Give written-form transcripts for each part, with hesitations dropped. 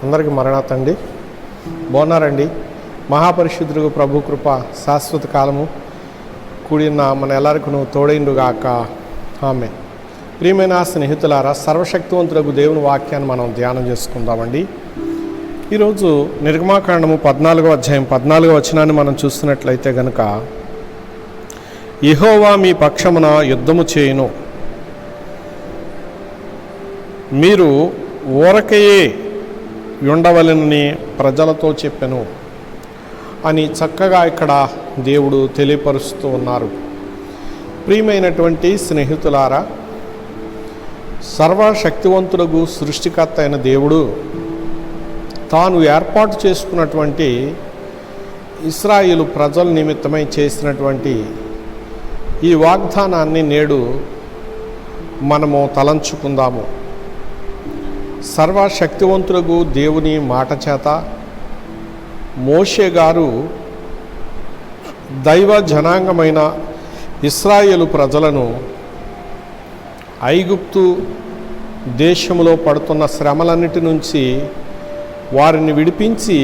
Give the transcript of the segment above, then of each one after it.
అందరికీ మరణాతండి. బాగున్నారండి? మహాపరిశుద్ధుడు ప్రభు కృప శాశ్వత కాలము కూడిన మన ಎಲ್ಲರಿಗೂ తోడైండుగాక. ఆమె. ప్రియమైన స్నేహితులారా, సర్వశక్తివంతులకు దేవుని వాక్యాన్ని మనం ధ్యానం చేసుకుందామండి. ఈరోజు నిర్గమాకాండము 14వ అధ్యాయం 14వ వచనాన్ని మనం చూస్తున్నట్లయితే గనుక, యెహోవా మీ పక్షమున యుద్ధము చేయును, మీరు ఊరకయే ఉండవలెనని ప్రజలతో చెప్పెను అని చక్కగా ఇక్కడ దేవుడు తెలియపరుస్తూ ఉన్నారు. ప్రియమైనటువంటి స్నేహితులారా, సర్వశక్తివంతులకు సృష్టికర్త అయిన దేవుడు తాను ఏర్పాటు చేసుకున్నటువంటి ఇశ్రాయేలు ప్రజల నిమిత్తమై చేసినటువంటి ఈ వాగ్దానాన్ని నేడు మనము తలంచుకుందాము. సర్వశక్తివంతులకు దేవుని మాట చేత మోషే గారు దైవ జనాంగమైన ఇశ్రాయేలు ప్రజలను ఐగుప్తు దేశంలో పడుతున్న శ్రమలన్నిటి నుంచి వారిని విడిపించి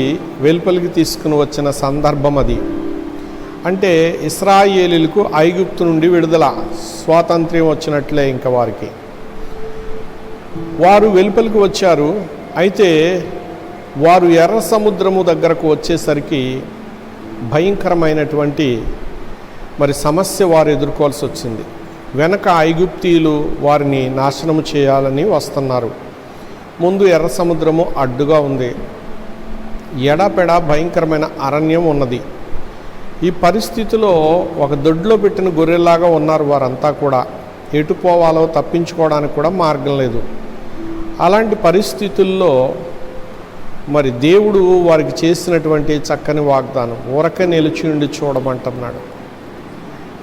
వెలుపలికి తీసుకుని వచ్చిన సందర్భం అది. అంటే ఇశ్రాయేలీలకు ఐగుప్తు నుండి విడుదల, స్వాతంత్ర్యం వచ్చినట్లే. ఇంకా వారు వెలుపలికి వచ్చారు. అయితే వారు ఎర్ర సముద్రము దగ్గరకు వచ్చేసరికి భయంకరమైనటువంటి సమస్య వారు ఎదుర్కోవాల్సి వచ్చింది. వెనక ఐగుప్తీయులు వారిని నాశనము చేయాలని వస్తున్నారు. ముందు ఎర్ర సముద్రము అడ్డుగా ఉంది, ఎడపెడ భయంకరమైన అరణ్యం ఉన్నది. ఈ పరిస్థితిలో ఒక దొడ్లో పెట్టిన గొర్రెలాగా ఉన్నారు వారంతా కూడా. ఎటు పోవాలో తప్పించుకోవడానికి కూడా మార్గం లేదు. అలాంటి పరిస్థితుల్లో దేవుడు వారికి చేసినటువంటి చక్కని వాగ్దానం, ఊరక నిలిచి ఉండి చూడమంటున్నాడు.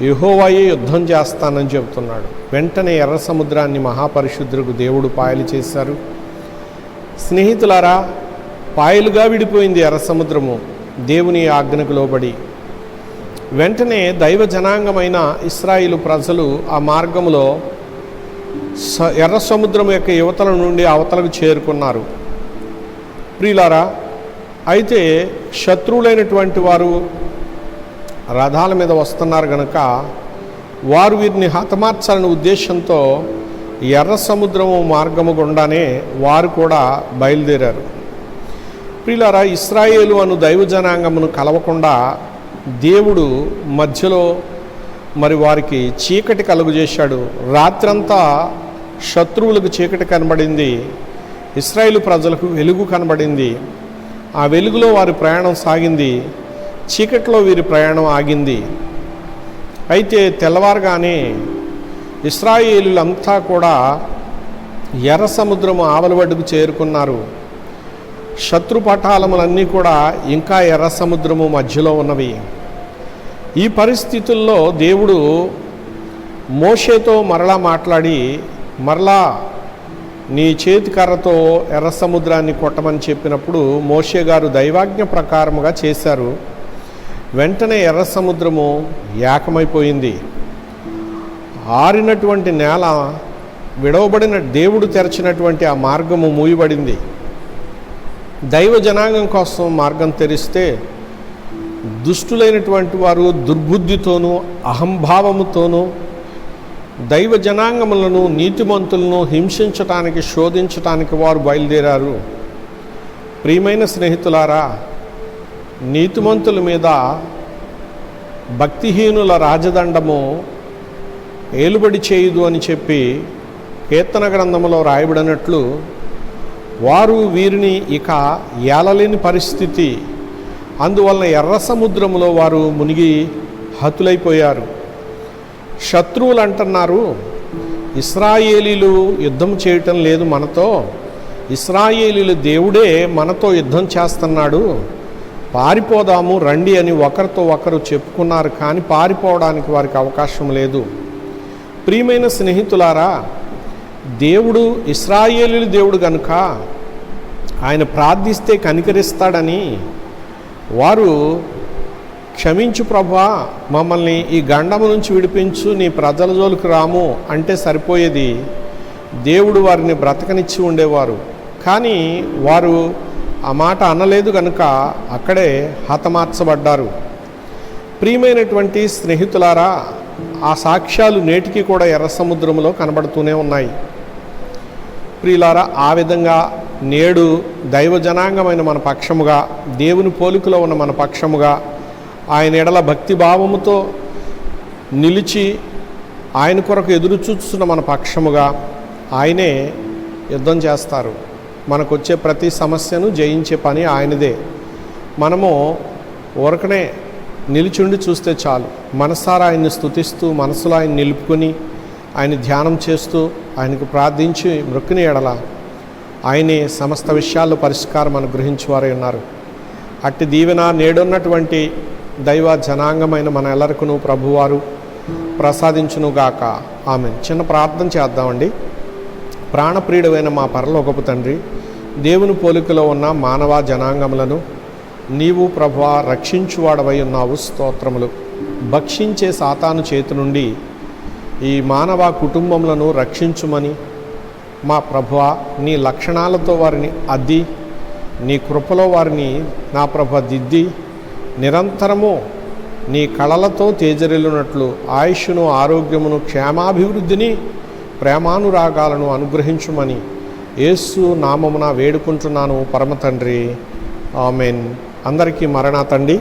యెహోవాయే యుద్ధం చేస్తానని చెబుతున్నాడు. వెంటనే ఎర్ర సముద్రాన్ని మహాపరిశుద్ధులకు దేవుడు పాయలు చేశారు. స్నేహితులారా, పాయలుగా విడిపోయింది ఎర్ర సముద్రము దేవుని ఆజ్ఞకు లోబడి. వెంటనే దైవ జనాంగమైన ఇశ్రాయేలు ప్రజలు ఆ మార్గంలో ఎర్ర సముద్రం యొక్క యువతల నుండి అవతలకు చేరుకున్నారు. ప్రియులారా, అయితే శత్రువులైనటువంటి వారు రథాల మీద వస్తున్నారు గనక వారు వీరిని హతమార్చాలనే ఉద్దేశంతో ఎర్ర సముద్రము మార్గము గుండానే వారు కూడా బయలుదేరారు. ప్రియులారా, ఇశ్రాయేలు అను దైవ జనాంగమును కలవకుండా దేవుడు మధ్యలో వారికి చీకటి కలుగజేశాడు. రాత్రంతా శత్రువులకు చీకటి కనబడింది, ఇశ్రాయేలు ప్రజలకు వెలుగు కనబడింది. ఆ వెలుగులో వారి ప్రయాణం సాగింది, చీకటిలో వీరి ప్రయాణం ఆగింది. అయితే తెల్లవారుగానే ఇశ్రాయేలులంతా కూడా ఎర్ర సముద్రము ఆవలవడ్డుకు చేరుకున్నారు. శత్రు పటాలములన్నీ కూడా ఇంకా ఎర్ర సముద్రము మధ్యలో ఉన్నవి. ఈ పరిస్థితుల్లో దేవుడు మోషేతో మరలా మాట్లాడి, మరలా నీ చేతికర్రతో ఎర్ర సముద్రాన్ని కొట్టమని చెప్పినప్పుడు మోషే గారు దైవాజ్ఞ ప్రకారముగా చేశారు. వెంటనే ఎర్ర సముద్రము ఏకమైపోయింది. ఆరినటువంటి నేల విడవబడిన, దేవుడు తెరచినటువంటి ఆ మార్గము మూయబడింది. దైవ జనాంగం కోసం మార్గం తెరిస్తే దుష్టులైనటువంటి వారు దుర్బుద్ధితోనూ అహంభావముతోనూ దైవ జనాంగములను, నీతిమంతులను హింసించటానికి, శోధించటానికి వారు బయలుదేరారు. ప్రియమైన స్నేహితులారా, నీతిమంతుల మీద భక్తిహీనుల రాజదండము ఏలుబడి చేయదు అని చెప్పి కీర్తన గ్రంథంలో రాయబడినట్లు వారు వీరిని ఇక ఏలలేని పరిస్థితి. అందువలన ఎర్ర సముద్రంలో వారు మునిగి హతులైపోయారు. శత్రువులు అంటున్నారు, ఇశ్రాయేలీలు యుద్ధం చేయటం లేదు మనతో, ఇశ్రాయేలీలు దేవుడే మనతో యుద్ధం చేస్తున్నాడు, పారిపోదాము రండి అని ఒకరితో ఒకరు చెప్పుకున్నారు. కానీ పారిపోవడానికి వారికి అవకాశం లేదు. ప్రియమైన స్నేహితులారా, దేవుడు ఇశ్రాయేలీల దేవుడు కనుక ఆయన ప్రార్థిస్తే కనికరిస్తాడని వారు, క్షమించు ప్రభువా, మమ్మల్ని ఈ గండము నుంచి విడిపించు, నీ ప్రజల జోలికి రాము అంటే సరిపోయేది. దేవుడు వారిని బ్రతకనిచ్చి ఉండేవారు. కానీ వారు ఆ మాట అనలేదు కనుక అక్కడే హతమార్చబడ్డారు. ప్రియమైనటువంటి స్నేహితులారా, ఆ సాక్ష్యాలు నేటికి కూడా ఎర్ర సముద్రంలో కనబడుతూనే ఉన్నాయి. ప్రియులారా, ఆ విధంగా నేడు దైవ జనాంగమైన మన పక్షముగా, దేవుని పోలికలో ఉన్న మన పక్షముగా, ఆయన ఎడల భక్తిభావముతో నిలిచి ఆయన కొరకు ఎదురు చూస్తున్న మన పక్షముగా ఆయనే యుద్ధం చేస్తారు. మనకు వచ్చే ప్రతి సమస్యను జయించే పని ఆయనదే. మనము ఊరకనే నిలిచుండి చూస్తే చాలు. మనసారా ఆయన్ని స్తుతిస్తూ, మనసులో ఆయన నిలుపుకొని, ఆయన ధ్యానం చేస్తూ, ఆయనకు ప్రార్థించి మృక్కుని ఎడల ఆయనే సమస్త విషయాల్లో పరిష్కారం అనుగ్రహించేవారై ఉన్నారు. అట్టి దీవెన నేడున్నటువంటి దైవ జనాంగమైన మన ఎల్లరికును ప్రభువారు ప్రసాదించునుగాక. ఆమేన్. చిన్న ప్రార్థన చేద్దామండి. ప్రాణప్రియుడైన మా పరలోకపు తండ్రి, దేవుని పోలికలో ఉన్న మానవ జనాంగములను నీవు ప్రభువా రక్షించువాడవై ఉన్నావు. స్తోత్రములు. భక్షించే సాతాను చేతి నుండి ఈ మానవ కుటుంబములను రక్షించుమని మా ప్రభువా నీ లక్షణాలతో వారిని అద్ది, నీ కృపలో వారిని నా ప్రభు దిద్ది, నిరంతరము నీ కళలతో తేజరిల్లునట్లు ఆయుష్ను, ఆరోగ్యమును, క్షేమాభివృద్ధిని, ప్రేమానురాగాలను అనుగ్రహించుమని యేసు నామమున వేడుకుంటున్నాను పరమ తండ్రి. ఆమెన్. అందరికీ మరణాతండి.